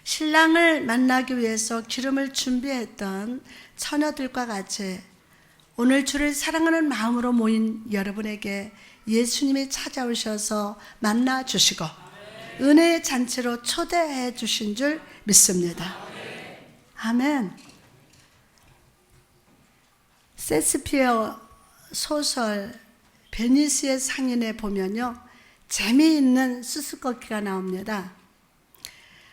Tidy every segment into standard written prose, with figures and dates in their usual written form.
신랑을 만나기 위해서 기름을 준비했던 처녀들과 같이 오늘 주를 사랑하는 마음으로 모인 여러분에게 예수님이 찾아오셔서 만나 주시고 은혜의 잔치로 초대해 주신 줄 믿습니다. 아멘. 셰익스피어 소설 베니스의 상인에 보면요, 재미있는 수수께끼가 나옵니다.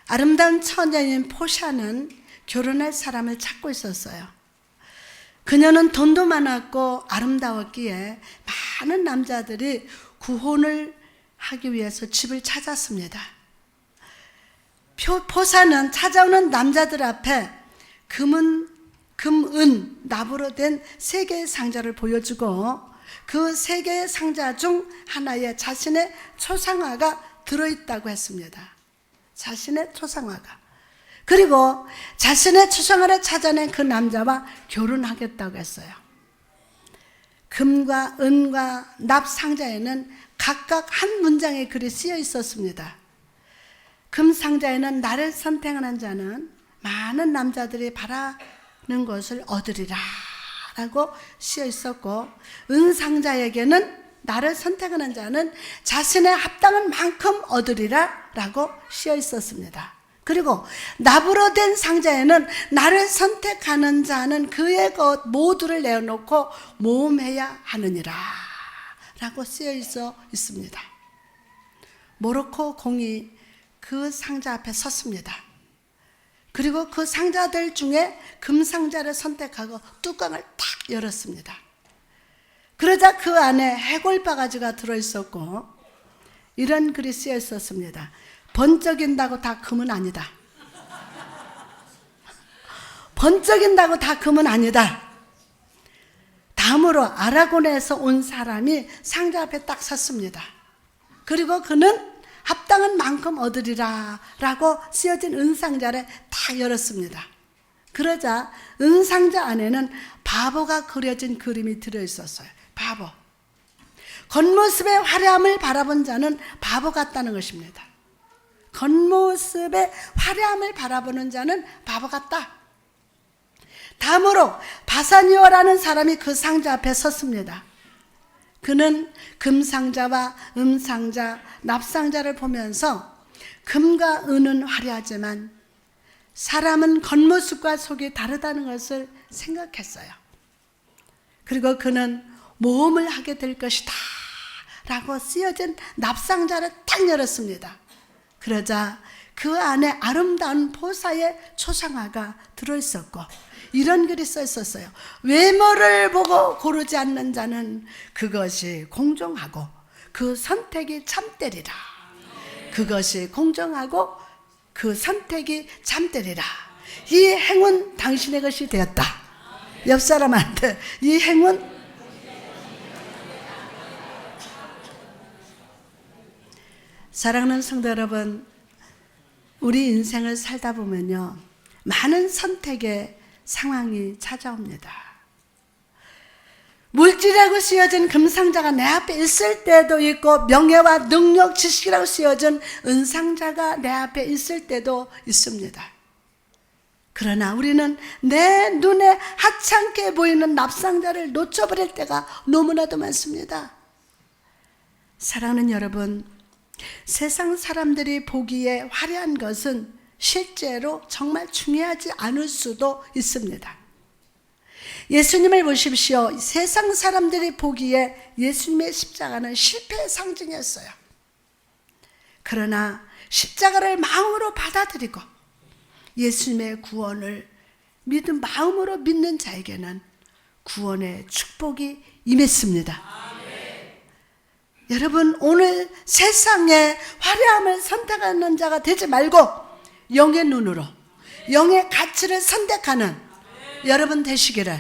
아름다운 처녀인 포샤는 결혼할 사람을 찾고 있었어요. 그녀는 돈도 많았고 아름다웠기에 많은 남자들이 구혼을 하기 위해서 집을 찾았습니다. 포샤는 찾아오는 남자들 앞에 금, 은, 납으로 된 3개의 상자를 보여주고 그 3개의 상자 중 하나에 자신의 초상화가 들어있다고 했습니다. 자신의 초상화가. 그리고 자신의 초상화를 찾아낸 그 남자와 결혼하겠다고 했어요. 금과 은과 납 상자에는 각각 한 문장의 글이 쓰여 있었습니다. 금 상자에는 나를 선택하는 자는 많은 남자들이 바라는 것을 얻으리라 라고 쓰여 있었고, 은 상자에게는 나를 선택하는 자는 자신의 합당한 만큼 얻으리라 라고 쓰여 있었습니다. 그리고 납으로 된 상자에는 나를 선택하는 자는 그의 것 모두를 내어놓고 모험해야 하느니라 라고 쓰여 있습니다. 모로코 공이 그 상자 앞에 섰습니다. 그리고 그 상자들 중에 금상자를 선택하고 뚜껑을 탁 열었습니다. 그러자 그 안에 해골바가지가 들어있었고 이런 글이 쓰여 있었습니다. 번쩍인다고 다 금은 아니다. 번쩍인다고 다 금은 아니다. 다음으로 아라곤에서 온 사람이 상자 앞에 딱 섰습니다. 그리고 그는 합당한 만큼 얻으리라 라고 쓰여진 은상자를 다 열었습니다. 그러자 은상자 안에는 바보가 그려진 그림이 들어있었어요. 바보. 겉모습의 화려함을 바라본 자는 바보 같다는 것입니다. 겉모습의 화려함을 바라보는 자는 바보 같다. 다음으로 바사니오라는 사람이 그 상자 앞에 섰습니다. 그는 금상자와 음상자, 납상자를 보면서 금과 은은 화려하지만 사람은 겉모습과 속이 다르다는 것을 생각했어요. 그리고 그는 모험을 하게 될 것이다 라고 쓰여진 납상자를 딱 열었습니다. 그러자 그 안에 아름다운 포사의 초상화가 들어있었고 이런 글이 써 있었어요. 외모를 보고 고르지 않는 자는 그것이 공정하고 그 선택이 참되리라. 그것이 공정하고 그 선택이 참되리라. 이 행운 당신의 것이 되었다. 옆 사람한테 이 행운 사랑하는 성도 여러분, 우리 인생을 살다 보면요, 많은 선택의 상황이 찾아옵니다. 물질이라고 쓰여진 금상자가 내 앞에 있을 때도 있고 명예와 능력, 지식이라고 쓰여진 은상자가 내 앞에 있을 때도 있습니다. 그러나 우리는 내 눈에 하찮게 보이는 납상자를 놓쳐버릴 때가 너무나도 많습니다. 사랑하는 여러분, 세상 사람들이 보기에 화려한 것은 실제로 정말 중요하지 않을 수도 있습니다. 예수님을 보십시오. 세상 사람들이 보기에 예수님의 십자가는 실패의 상징이었어요. 그러나 십자가를 마음으로 받아들이고 예수님의 구원을 믿은 마음으로 믿는 자에게는 구원의 축복이 임했습니다. 여러분, 오늘 세상의 화려함을 선택하는 자가 되지 말고 영의 눈으로 영의 가치를 선택하는 여러분 되시기를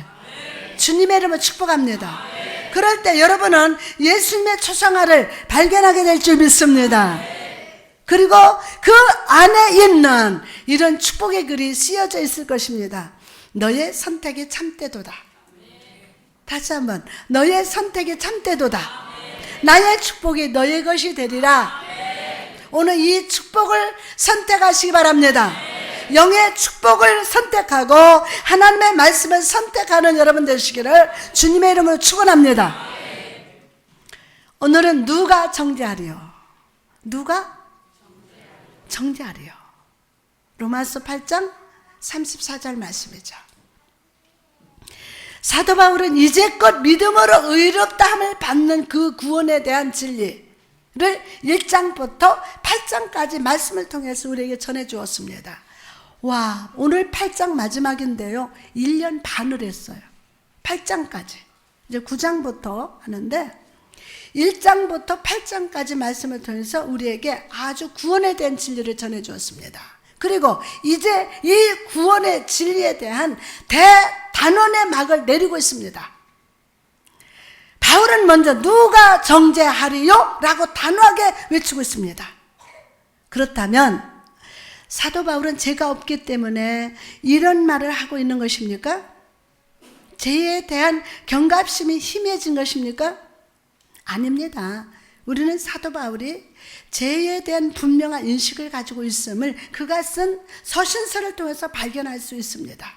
주님의 이름으로 축복합니다. 그럴 때 여러분은 예수님의 초상화를 발견하게 될 줄 믿습니다. 그리고 그 안에 있는 이런 축복의 글이 쓰여져 있을 것입니다. 너의 선택이 참되도다. 다시 한번, 너의 선택이 참되도다. 나의 축복이 너의 것이 되리라. 오늘 이 축복을 선택하시기 바랍니다. 영의 축복을 선택하고 하나님의 말씀을 선택하는 여러분 되시기를 주님의 이름으로 축원합니다. 오늘은 누가 정죄하리요? 누가 정죄하리요? 로마서 8장 34절 말씀이죠. 사도 바울은 이제껏 믿음으로 의롭다함을 받는 그 구원에 대한 진리를 1장부터 8장까지 말씀을 통해서 우리에게 전해 주었습니다. 와, 오늘 8장 마지막인데요, 1년 반을 했어요. 8장까지. 이제 9장부터 하는데 1장부터 8장까지 말씀을 통해서 우리에게 아주 구원에 대한 진리를 전해 주었습니다. 그리고 이제 이 구원의 진리에 대한 대단원의 막을 내리고 있습니다. 바울은 먼저 누가 정죄하리요? 라고 단호하게 외치고 있습니다. 그렇다면 사도 바울은 죄가 없기 때문에 이런 말을 하고 있는 것입니까? 죄에 대한 경각심이 희미해진 것입니까? 아닙니다. 우리는 사도 바울이 죄에 대한 분명한 인식을 가지고 있음을 그가 쓴 서신서를 통해서 발견할 수 있습니다.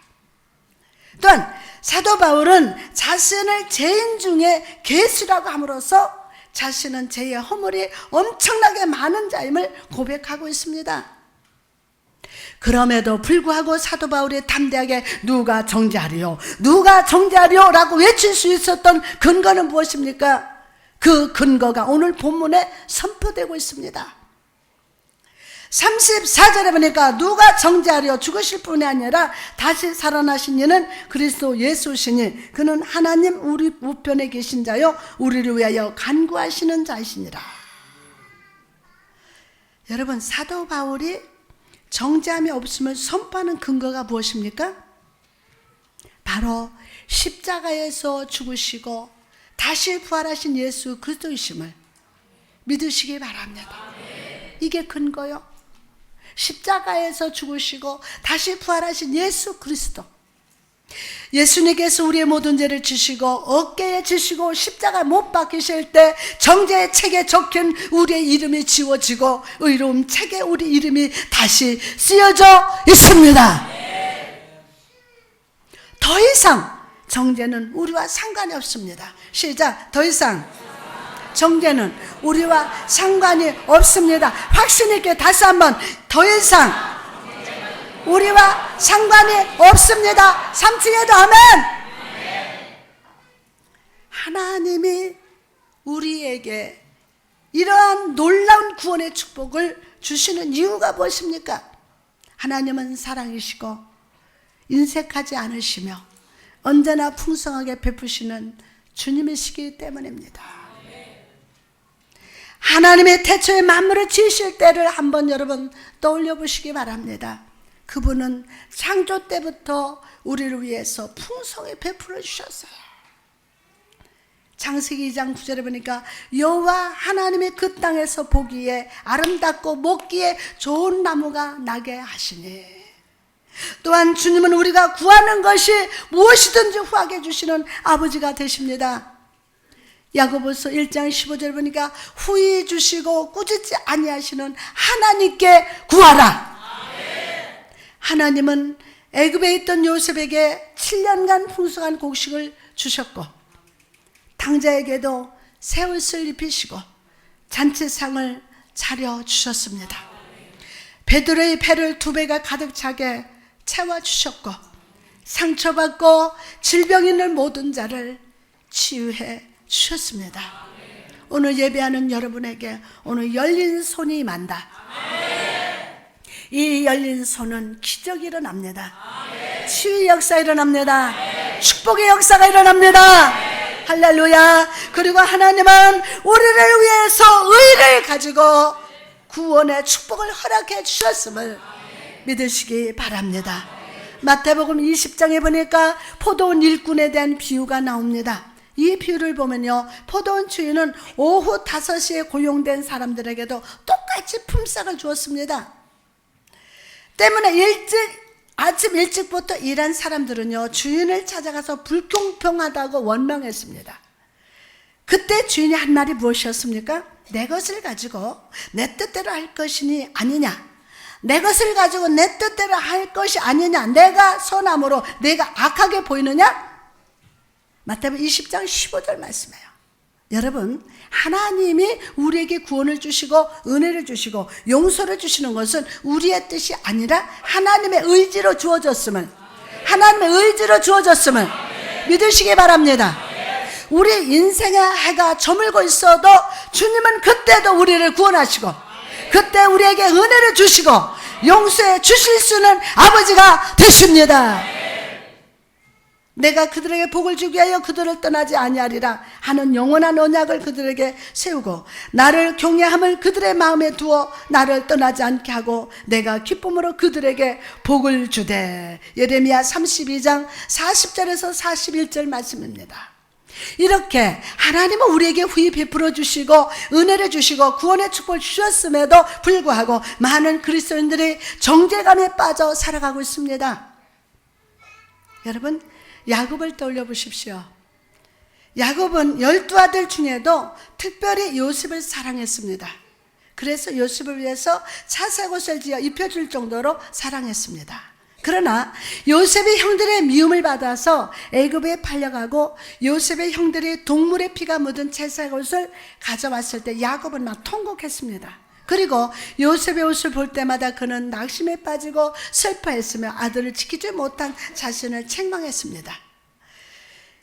또한 사도 바울은 자신을 죄인 중에 괴수라고 함으로써 자신은 죄의 허물이 엄청나게 많은 자임을 고백하고 있습니다. 그럼에도 불구하고 사도 바울이 담대하게 누가 정죄하리요? 누가 정죄하리요? 라고 외칠 수 있었던 근거는 무엇입니까? 그 근거가 오늘 본문에 선포되고 있습니다. 34절에 보니까 누가 정죄하려 죽으실 뿐이 아니라 다시 살아나신 이는 그리스도 예수시니 그는 하나님 우리 우편에 계신 자요 우리를 위하여 간구하시는 자이시니라. 여러분, 사도 바울이 정죄함이 없음을 선포하는 근거가 무엇입니까? 바로 십자가에서 죽으시고 다시 부활하신 예수 그리스도이심을 믿으시기 바랍니다. 이게 근거요. 십자가에서 죽으시고 다시 부활하신 예수 그리스도. 예수님께서 우리의 모든 죄를 지시고 어깨에 지시고 십자가 못 박히실 때 정죄의 책에 적힌 우리의 이름이 지워지고 의로움 책에 우리 이름이 다시 쓰여져 있습니다. 더 이상 정죄는 우리와 상관이 없습니다. 시작. 더 이상 정죄는 우리와 상관이 없습니다. 확신 있게 다시 한번, 더 이상 우리와 상관이 없습니다. 3층에도 아멘. 하나님이 우리에게 이러한 놀라운 구원의 축복을 주시는 이유가 무엇입니까? 하나님은 사랑이시고 인색하지 않으시며 언제나 풍성하게 베푸시는 주님이시기 때문입니다. 하나님의 태초에 만물을 지으실 때를 한번 여러분 떠올려 보시기 바랍니다. 그분은 창조 때부터 우리를 위해서 풍성히 베풀어 주셨어요. 창세기 2장 9절에 보니까 여호와 하나님이 그 땅에서 보기에 아름답고 먹기에 좋은 나무가 나게 하시니, 또한 주님은 우리가 구하는 것이 무엇이든지 후하게 주시는 아버지가 되십니다. 야고보서 1장 15절 보니까 후히 주시고 꾸짖지 아니하시는 하나님께 구하라. 하나님은 애굽에 있던 요셉에게 7년간 풍성한 곡식을 주셨고 탕자에게도 새 옷을 입히시고 잔치상을 차려주셨습니다. 베드로의 배를 2배가 가득 차게 채워주셨고 상처받고 질병 있는 모든 자를 치유해 주셨습니다. 오늘 예배하는 여러분에게 오늘 열린 손이 임한다. 이 열린 손은 기적이 일어납니다. 치유의 역사 일어납니다. 축복의 역사가 일어납니다. 할렐루야. 그리고 하나님은 우리를 위해서 의를 가지고 구원의 축복을 허락해 주셨음을 믿으시기 바랍니다. 마태복음 20장에 보니까 포도원 일꾼에 대한 비유가 나옵니다. 이 비유를 보면요, 포도원 주인은 오후 5시에 고용된 사람들에게도 똑같이 품삯을 주었습니다. 때문에 아침 일찍부터 일한 사람들은요, 주인을 찾아가서 불공평하다고 원망했습니다. 그때 주인이 한 말이 무엇이었습니까? 내 것을 가지고 내 뜻대로 할 것이니 아니냐? 내 것을 가지고 내 뜻대로 할 것이 아니냐, 내가 선함으로 내가 악하게 보이느냐? 마태복음 20장 15절 말씀이에요. 여러분, 하나님이 우리에게 구원을 주시고 은혜를 주시고 용서를 주시는 것은 우리의 뜻이 아니라 하나님의 의지로 주어졌음을, 하나님의 의지로 주어졌음을 믿으시기 바랍니다. 우리 인생의 해가 저물고 있어도 주님은 그때도 우리를 구원하시고 그때 우리에게 은혜를 주시고 용서해 주실 수는 아버지가 되십니다. 내가 그들에게 복을 주기 위하여 그들을 떠나지 아니하리라 하는 영원한 언약을 그들에게 세우고 나를 경외함을 그들의 마음에 두어 나를 떠나지 않게 하고 내가 기쁨으로 그들에게 복을 주되. 예레미야 32장 40절에서 41절 말씀입니다. 이렇게 하나님은 우리에게 후히 베풀어 주시고 은혜를 주시고 구원의 축복을 주셨음에도 불구하고 많은 그리스도인들이 정죄감에 빠져 살아가고 있습니다. 여러분, 야곱을 떠올려 보십시오. 야곱은 12아들 중에도 특별히 요셉을 사랑했습니다. 그래서 요셉을 위해서 차색옷을 지어 입혀줄 정도로 사랑했습니다. 그러나 요셉이 형들의 미움을 받아서 애굽에 팔려가고 요셉의 형들이 동물의 피가 묻은 채색옷을 가져왔을 때 야곱은 막 통곡했습니다. 그리고 요셉의 옷을 볼 때마다 그는 낙심에 빠지고 슬퍼했으며 아들을 지키지 못한 자신을 책망했습니다.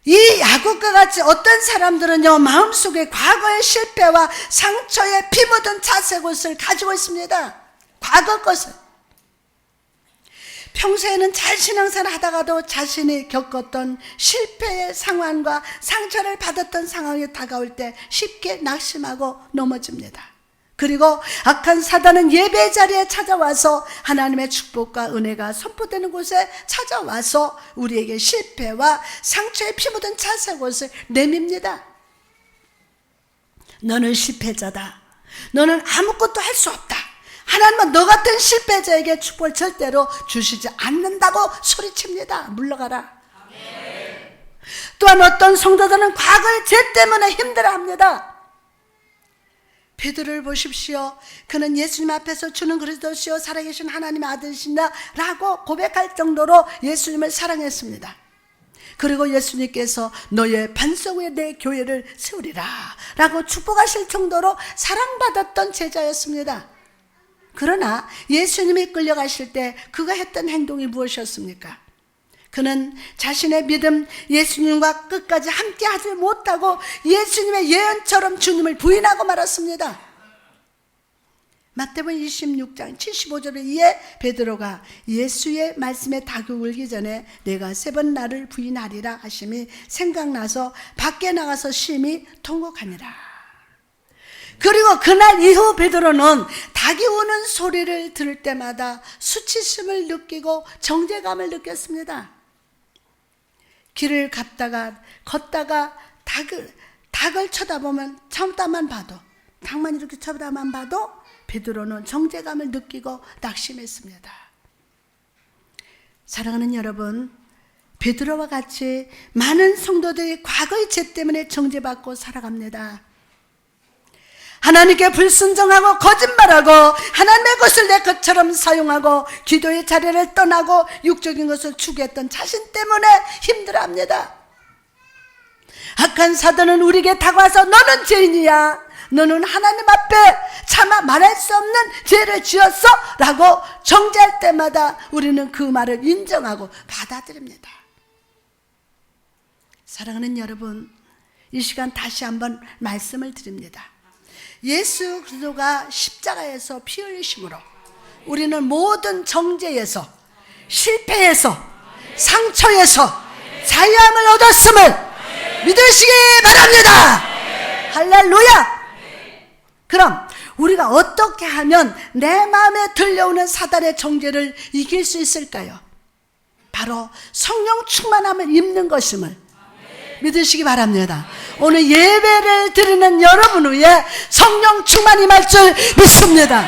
이 야곱과 같이 어떤 사람들은요, 마음속에 과거의 실패와 상처에 피 묻은 차색옷을 가지고 있습니다. 과거 것을. 평소에는 잘 신앙생활 하다가도 자신이 겪었던 실패의 상황과 상처를 받았던 상황이 다가올 때 쉽게 낙심하고 넘어집니다. 그리고 악한 사단은 예배 자리에 찾아와서 하나님의 축복과 은혜가 선포되는 곳에 찾아와서 우리에게 실패와 상처에 피 묻은 차색옷을 내밉니다. 너는 실패자다. 너는 아무것도 할 수 없다. 하나님은 너 같은 실패자에게 축복을 절대로 주시지 않는다고 소리칩니다. 물러가라. 또한 어떤 성도들은 과거의 죄 때문에 힘들어합니다. 베드로를 보십시오. 그는 예수님 앞에서 주는 그리스도시요 살아계신 하나님의 아들이신다 라고 고백할 정도로 예수님을 사랑했습니다. 그리고 예수님께서 너의 반석 위에 내 교회를 세우리라 라고 축복하실 정도로 사랑받았던 제자였습니다. 그러나 예수님이 끌려가실 때 그가 했던 행동이 무엇이었습니까? 그는 자신의 믿음, 예수님과 끝까지 함께 하지 못하고 예수님의 예언처럼 주님을 부인하고 말았습니다. 마태복음 26장 75절에 이에 베드로가 예수의 말씀에 닭이 울기 전에 내가 3번 나를 부인하리라 하심이 생각나서 밖에 나가서 심히 통곡하니라. 그리고 그날 이후 베드로는 닭이 우는 소리를 들을 때마다 수치심을 느끼고 정죄감을 느꼈습니다. 길을 걷다가 닭을 쳐다보면 닭만 이렇게 쳐다만 봐도 베드로는 정죄감을 느끼고 낙심했습니다. 사랑하는 여러분, 베드로와 같이 많은 성도들이 과거의 죄 때문에 정죄받고 살아갑니다. 하나님께 불순종하고 거짓말하고 하나님의 것을 내 것처럼 사용하고 기도의 자리를 떠나고 육적인 것을 추구했던 자신 때문에 힘들어합니다. 악한 사단은 우리에게 다가와서 너는 죄인이야, 너는 하나님 앞에 차마 말할 수 없는 죄를 지었어 라고 정죄할 때마다 우리는 그 말을 인정하고 받아들입니다. 사랑하는 여러분, 이 시간 다시 한번 말씀을 드립니다. 예수 그리스도가 십자가에서 피 흘리심으로 우리는 모든 정죄에서, 실패에서, 상처에서 자유함을 얻었음을 믿으시기 바랍니다. 할렐루야. 그럼 우리가 어떻게 하면 내 마음에 들려오는 사단의 정죄를 이길 수 있을까요? 바로 성령 충만함을 입는 것임을 믿으시기 바랍니다. 오늘 예배를 드리는 여러분 위에 성령 충만이 임할 줄 믿습니다.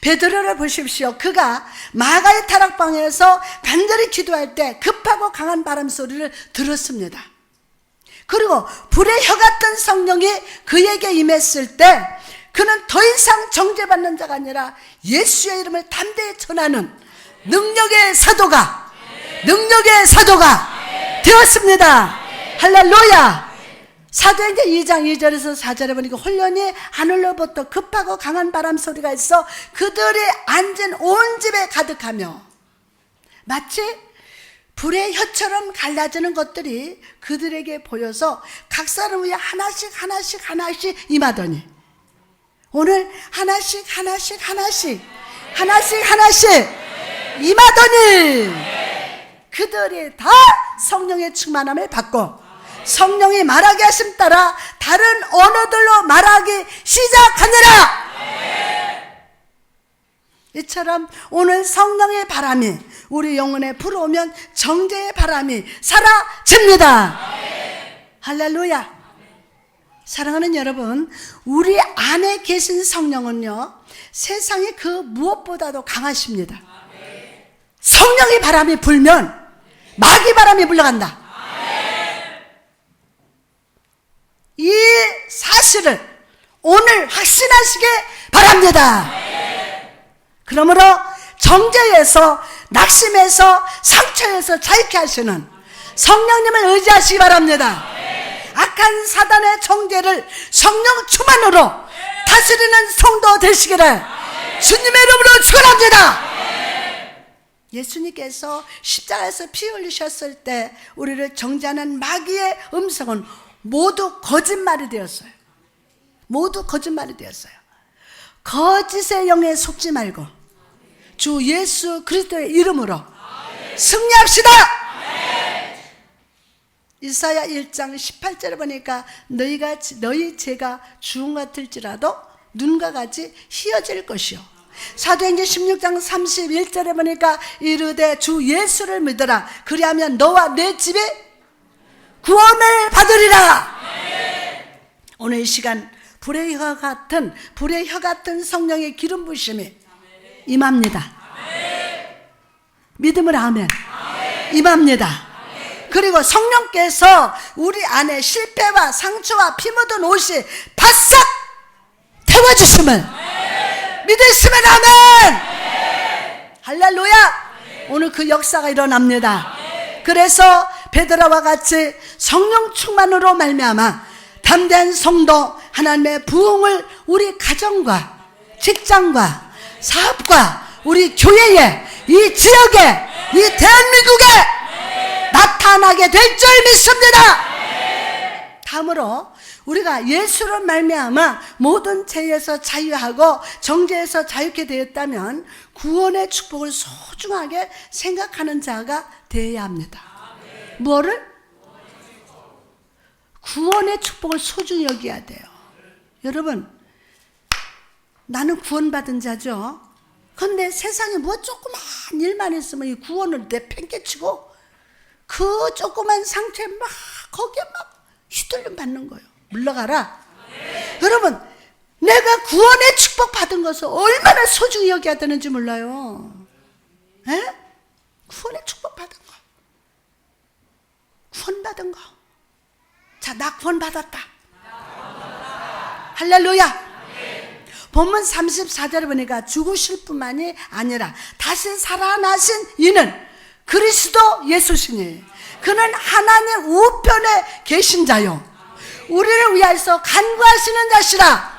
베드로를 보십시오. 그가 마가의 타락방에서 간절히 기도할 때 급하고 강한 바람 소리를 들었습니다. 그리고 불의 혀 같은 성령이 그에게 임했을 때 그는 더 이상 정죄받는 자가 아니라 예수의 이름을 담대히 전하는 능력의 사도가 되었습니다. 할렐루야. 사도행전 2장 2절에서 4절에 보니까 홀련히 하늘로부터 급하고 강한 바람 소리가 있어 그들이 앉은 온 집에 가득하며 마치 불의 혀처럼 갈라지는 것들이 그들에게 보여서 각 사람 위에 하나씩 임하더니 오늘 하나씩 임하더니 그들이 다 성령의 충만함을 받고 성령이 말하게 하심 따라 다른 언어들로 말하기 시작하니라. 이처럼 오늘 성령의 바람이 우리 영혼에 불어오면 정죄의 바람이 사라집니다. 할렐루야. 사랑하는 여러분, 우리 안에 계신 성령은요 세상의 그 무엇보다도 강하십니다. 성령의 바람이 불면 마귀 바람이 물러간다. 이 사실을 오늘 확신하시기 바랍니다. 그러므로 정죄에서 낙심에서 상처에서 자유케 하시는 성령님을 의지하시기 바랍니다. 악한 사단의 정죄를 성령 충만으로 다스리는 성도 되시기를 주님의 이름으로 축원합니다. 예수님께서 십자가에서 피 흘리셨을 때 우리를 정죄하는 마귀의 음성은 모두 거짓말이 되었어요. 거짓의 영에 속지 말고 주 예수 그리스도의 이름으로 승리합시다. 이사야 1장 18절에 보니까 너희 죄가 주홍 같을지라도 눈과 같이 희어질 것이요. 사도행전 16장 31절에 보니까 이르되 주 예수를 믿어라 그리하면 너와 내 집이 구원을 받으리라. 오늘 이 시간 불의 혀 같은 성령의 기름 부으심이 임합니다. 믿음으로 아멘. 임합니다. 그리고 성령께서 우리 안에 실패와 상처와 피 묻은 옷이 바싹 태워주심을 믿으시면 아멘. 할렐루야. 오늘 그 역사가 일어납니다. 그래서 베드로와 같이 성령 충만으로 말미암아 담대한 성도 하나님의 부흥을 우리 가정과 직장과 사업과 우리 교회에 이 지역에 이 대한민국에 나타나게 될 줄 믿습니다. 다음으로 우리가 예수로 말미암아 모든 죄에서 자유하고 정죄에서 자유케 되었다면 구원의 축복을 소중하게 생각하는 자가 되어야 합니다. 뭐를? 구원의 축복을 소중히 여겨야 돼요. 여러분, 나는 구원받은 자죠. 그런데 세상에 뭐 조그만 일만 있으면 이 구원을 내팽개치고 그 조그만 상처에 막 거기에 막 휘둘림 받는 거예요. 물러가라. 여러분, 내가 구원의 축복 받은 것을 얼마나 소중히 여겨야 되는지 몰라요. 에? 구원의 축복 받은 거. 구원받은 거. 자, 나 구원받았다. 할렐루야. 본문 34절에 보니까 죽으실 뿐만이 아니라 다시 살아나신 이는 그리스도 예수시니 그는 하나님 우편에 계신 자요 우리를 위하여서 간구하시는 자시라.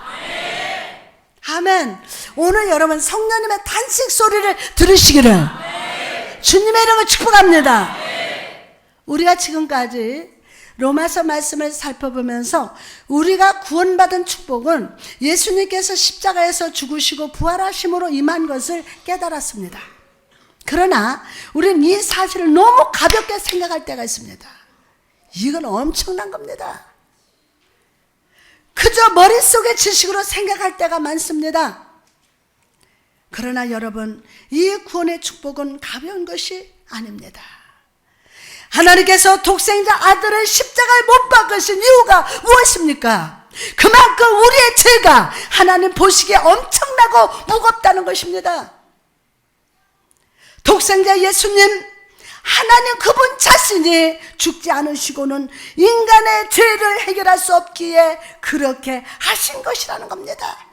아멘. 오늘 여러분 성령님의 탄식 소리를 들으시기를 주님의 이름을 축복합니다. 우리가 지금까지 로마서 말씀을 살펴보면서 우리가 구원받은 축복은 예수님께서 십자가에서 죽으시고 부활하심으로 임한 것을 깨달았습니다. 그러나 우리는 이 사실을 너무 가볍게 생각할 때가 있습니다. 이건 엄청난 겁니다. 그저 머릿속의 지식으로 생각할 때가 많습니다. 그러나 여러분, 이 구원의 축복은 가벼운 것이 아닙니다. 하나님께서 독생자 아들을 십자가에 못 박으신 이유가 무엇입니까? 그만큼 우리의 죄가 하나님 보시기에 엄청나고 무겁다는 것입니다. 독생자 예수님, 하나님 그분 자신이 죽지 않으시고는 인간의 죄를 해결할 수 없기에 그렇게 하신 것이라는 겁니다.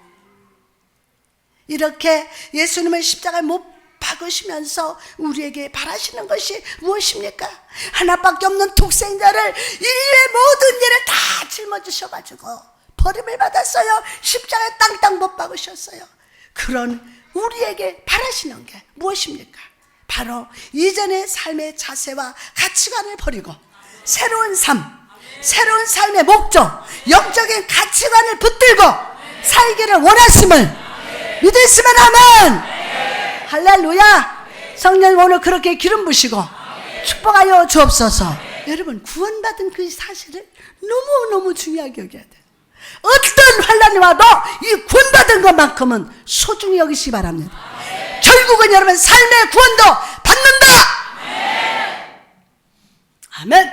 이렇게 예수님을 십자가에 못 박으시면서 우리에게 바라시는 것이 무엇입니까? 하나밖에 없는 독생자를 인류의 모든 일을 다 짊어지셔가지고 버림을 받았어요. 십자가에 땅땅 못 박으셨어요. 그런 우리에게 바라시는 게 무엇입니까? 바로 이전의 삶의 자세와 가치관을 버리고 새로운 삶의 목적, 영적인 가치관을 붙들고 살기를 원하심을 믿으시면 아멘. 할렐루야. 성령 오늘 그렇게 기름 부시고 축복하여 주옵소서. 여러분, 구원받은 그 사실을 너무너무 중요하게 여겨야 돼요. 어떤 환난이 와도 이 구원받은 것만큼은 소중히 여기시기 바랍니다. 결국은 여러분 삶의 구원도 받는다. 아멘.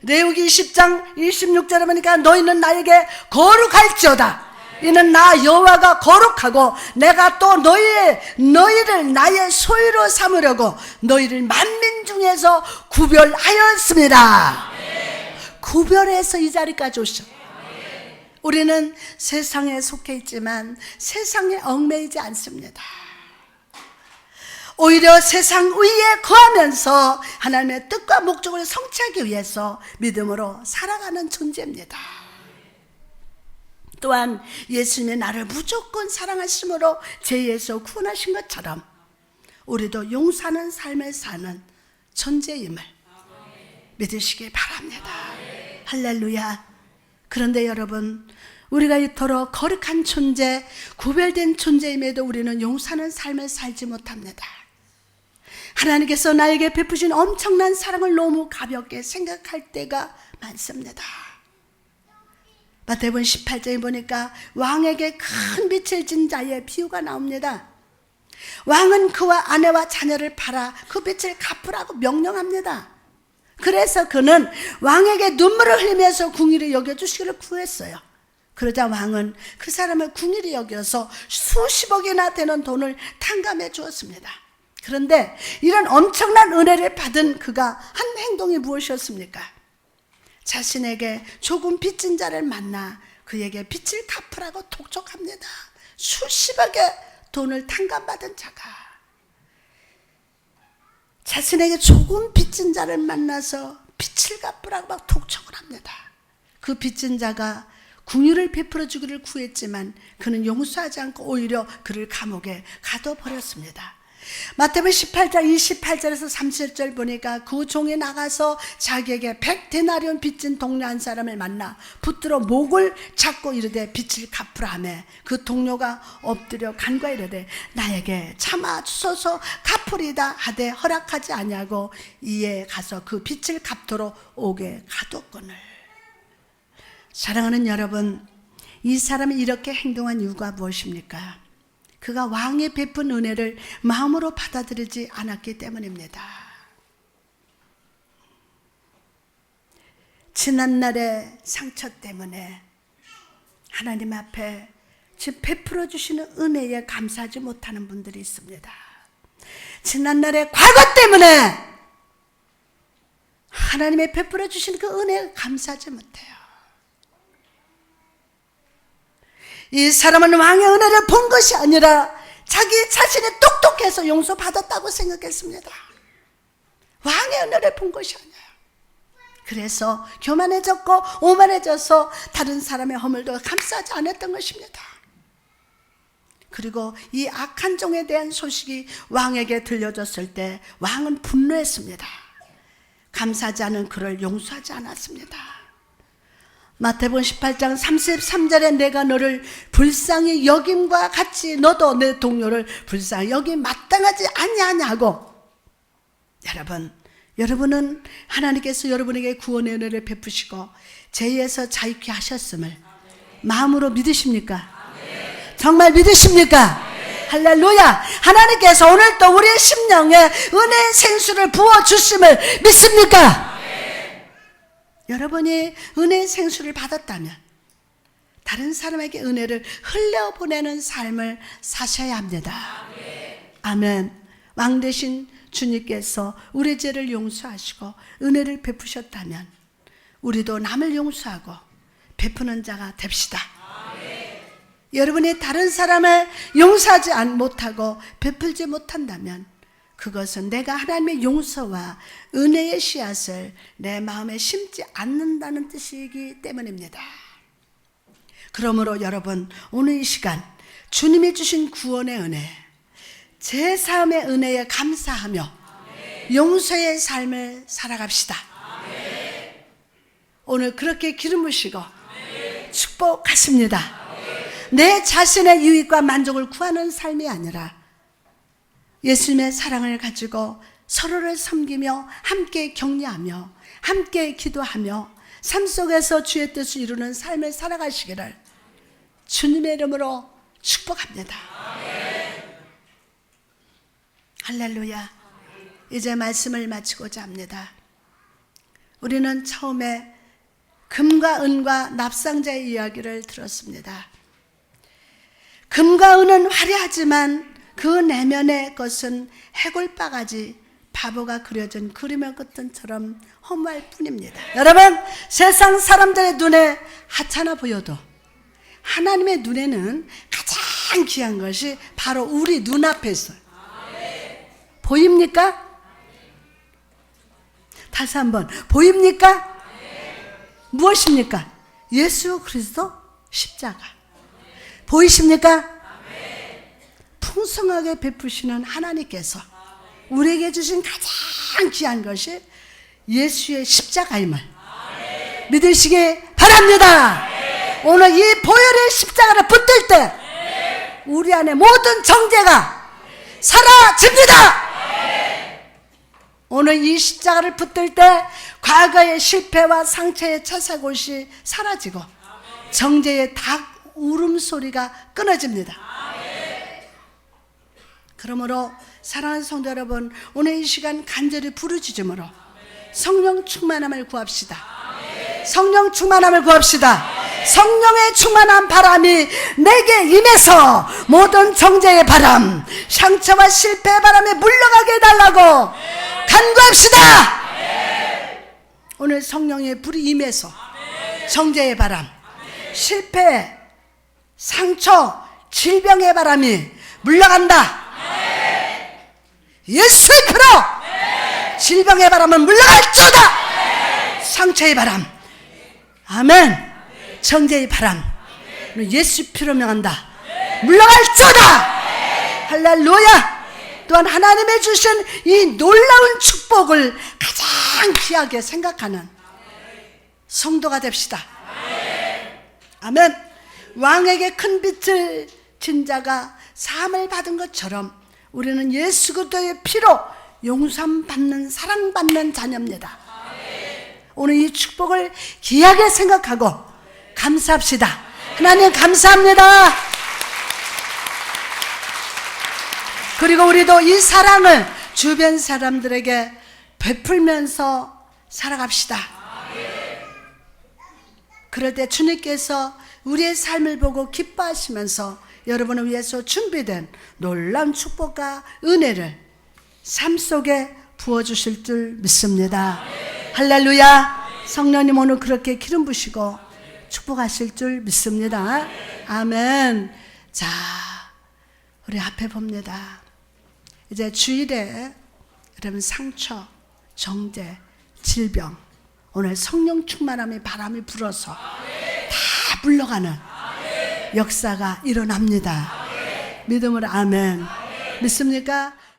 레위기 20장 26절에 보니까 너희는 나에게 거룩할지어다. 이는 나 여호와가 거룩하고 내가 또 너희를 나의 소유로 삼으려고 너희를 만민 중에서 구별하였습니다. 구별해서 이 자리까지 오셨. 우리는 세상에 속해 있지만 세상에 얽매이지 않습니다. 오히려 세상 위에 거하면서 하나님의 뜻과 목적을 성취하기 위해서 믿음으로 살아가는 존재입니다. 또한 예수님이 나를 무조건 사랑하심으로 죄에서 구원하신 것처럼 우리도 용서하는 삶을 사는 존재임을 믿으시기 바랍니다. 할렐루야. 그런데 여러분, 우리가 이토록 거룩한 존재, 구별된 존재임에도 우리는 용서하는 삶을 살지 못합니다. 하나님께서 나에게 베푸신 엄청난 사랑을 너무 가볍게 생각할 때가 많습니다. 마태복음 18장에 보니까 왕에게 큰 빚을 진 자의 비유가 나옵니다. 왕은 그와 아내와 자녀를 팔아 그 빚을 갚으라고 명령합니다. 그래서 그는 왕에게 눈물을 흘리면서 궁일이 여겨주시기를 구했어요. 그러자 왕은 그 사람을 궁일이 여겨서 수십억이나 되는 돈을 탕감해 주었습니다. 그런데 이런 엄청난 은혜를 받은 그가 한 행동이 무엇이었습니까? 자신에게 조금 빚진 자를 만나 그에게 빚을 갚으라고 독촉합니다. 수십억의 돈을 탕감받은 자가 자신에게 조금 빚진 자를 만나서 빚을 갚으라고 막 독촉을 합니다. 그 빚진 자가 궁유를 베풀어 주기를 구했지만 그는 용서하지 않고 오히려 그를 감옥에 가둬버렸습니다. 마태복음 18장 28절에서 30절 보니까 그 종이 나가서 자기에게 100데나리온 빚진 동료 한 사람을 만나 붙들어 목을 잡고 이르되 빚을 갚으라 하며 그 동료가 엎드려 간과 이르되 나에게 참아 주소서 갚으리다 하되 허락하지 아니하고 이에 가서 그 빚을 갚도록 옥에 가뒀거늘. 사랑하는 여러분, 이 사람이 이렇게 행동한 이유가 무엇입니까? 그가 왕의 베푼 은혜를 마음으로 받아들이지 않았기 때문입니다. 지난날의 상처 때문에 하나님 앞에 지금 베풀어 주시는 은혜에 감사하지 못하는 분들이 있습니다. 지난날의 과거 때문에 하나님의 베풀어 주시는 그 은혜에 감사하지 못해요. 이 사람은 왕의 은혜를 본 것이 아니라 자기 자신이 똑똑해서 용서받았다고 생각했습니다. 왕의 은혜를 본 것이 아니에요. 그래서 교만해졌고 오만해져서 다른 사람의 허물도 감싸지 않았던 것입니다. 그리고 이 악한 종에 대한 소식이 왕에게 들려졌을 때 왕은 분노했습니다. 감사하지 않은 그를 용서하지 않았습니다. 마태복음 18장 33절에 내가 너를 불쌍히 여김과 같이 너도 내 동료를 불쌍히 여김 마땅하지 아니하냐고. 여러분은 하나님께서 여러분에게 구원의 은혜를 베푸시고 죄에서 자유케 하셨음을 마음으로 믿으십니까? 정말 믿으십니까? 할렐루야. 하나님께서 오늘 또 우리의 심령에 은혜의 생수를 부어주심을 믿습니까? 여러분이 은혜의 생수를 받았다면 다른 사람에게 은혜를 흘려보내는 삶을 사셔야 합니다. 아멘. 왕 되신 주님께서 우리 죄를 용서하시고 은혜를 베푸셨다면 우리도 남을 용서하고 베푸는 자가 됩시다. 여러분이 다른 사람을 용서하지 못하고 베풀지 못한다면 그것은 내가 하나님의 용서와 은혜의 씨앗을 내 마음에 심지 않는다는 뜻이기 때문입니다. 그러므로 여러분, 오늘 이 시간 주님이 주신 구원의 은혜, 제사함의 은혜에 감사하며 용서의 삶을 살아갑시다. 오늘 그렇게 기름 부으시고 축복하십니다. 내 자신의 유익과 만족을 구하는 삶이 아니라 예수님의 사랑을 가지고 서로를 섬기며 함께 격려하며 함께 기도하며 삶 속에서 주의 뜻을 이루는 삶을 살아가시기를 주님의 이름으로 축복합니다. 할렐루야. 이제 말씀을 마치고자 합니다. 우리는 처음에 금과 은과 납상자의 이야기를 들었습니다. 금과 은은 화려하지만 그 내면의 것은 해골바가지, 바보가 그려진 그림의 것들처럼 허무할 뿐입니다. 여러분, 세상 사람들의 눈에 하찮아 보여도 하나님의 눈에는 가장 귀한 것이 바로 우리 눈앞에 있어요. 보입니까? 다시 한번, 보입니까? 무엇입니까? 예수 그리스도 십자가. 보이십니까? 풍성하게 베푸시는 하나님께서 우리에게 주신 가장 귀한 것이 예수의 십자가임을 믿으시기 바랍니다. 오늘 이 보혈의 십자가를 붙들 때 우리 안에 모든 정죄가 사라집니다. 오늘 이 십자가를 붙들 때 과거의 실패와 상처의 차사곳이 사라지고 정죄의 닭 울음소리가 끊어집니다. 그러므로 사랑하는 성도 여러분, 오늘 이 시간 간절히 부르짖음으로 성령 충만함을 구합시다. 성령 충만함을 구합시다. 성령의 충만한 바람이 내게 임해서 모든 정죄의 바람, 상처와 실패의 바람이 물러가게 해달라고 간구합시다. 오늘 성령의 불이 임해서 정죄의 바람, 실패, 상처, 질병의 바람이 물러간다. 예수의 피로 질병의 바람은 물러갈지어다. 상처의 바람, 아멘. 정죄의 바람, 예수 피로 명한다. 물러갈지어다. 할렐루야. 또한 하나님의 주신 이 놀라운 축복을 가장 귀하게 생각하는 성도가 됩시다. 아멘. 왕에게 큰 빛을 진 자가 사함을 받은 것처럼 우리는 예수 그리스도의 피로 용서받는, 사랑받는 자녀입니다. 오늘 이 축복을 귀하게 생각하고 감사합시다. 하나님 감사합니다. 그리고 우리도 이 사랑을 주변 사람들에게 베풀면서 살아갑시다. 그럴 때 주님께서 우리의 삶을 보고 기뻐하시면서 여러분을 위해서 준비된 놀라운 축복과 은혜를 삶 속에 부어주실 줄 믿습니다. 할렐루야. 성령님 오늘 그렇게 기름 부시고 축복하실 줄 믿습니다. 아멘. 자, 우리 앞에 봅니다. 이제 주일에 여러분 상처, 정죄, 질병, 오늘 성령 충만함의 바람이 불어서 다 물러가는 역사가 일어납니다. 믿음으로 아멘. 믿습니까?